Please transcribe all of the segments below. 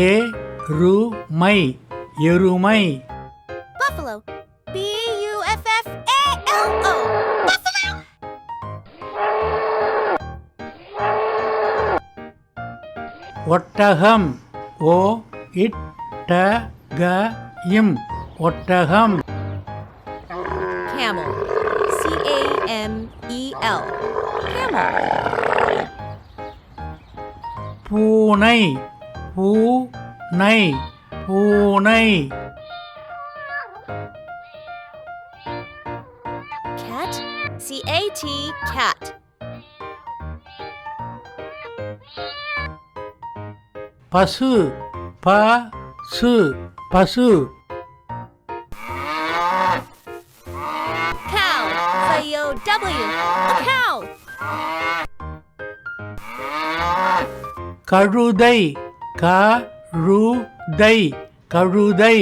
எருமை எருமை Buffalo. Buffalo. Buffalo. ஒட்டகம் ஒட்டகம் ஒட்டகம் Camel. Camel. Camel. பூனை பூனை பூனை Cat. Cat. Cat. பசு பசு பசு Cow. Cow. A cow. கழுதை கழுதை கழுதை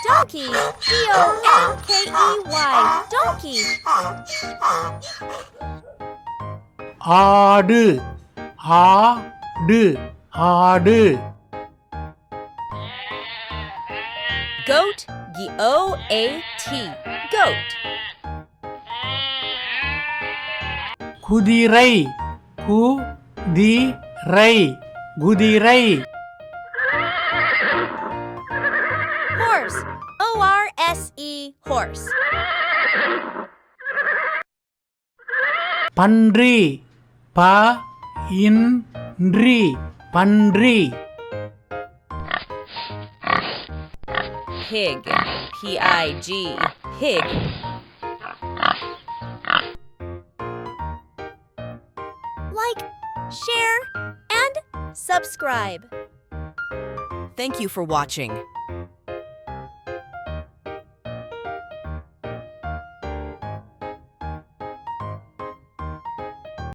Donkey. Donkey. Donkey. ஆடு ஆடு ஆடு Goat. Goat. Goat. குதிரை குதிரை குதிரை Horse. Horse. Horse. பன்றி பன்றி பன்றி Pig. Pig. Pig. Like, share, and subscribe. Thank you for watching.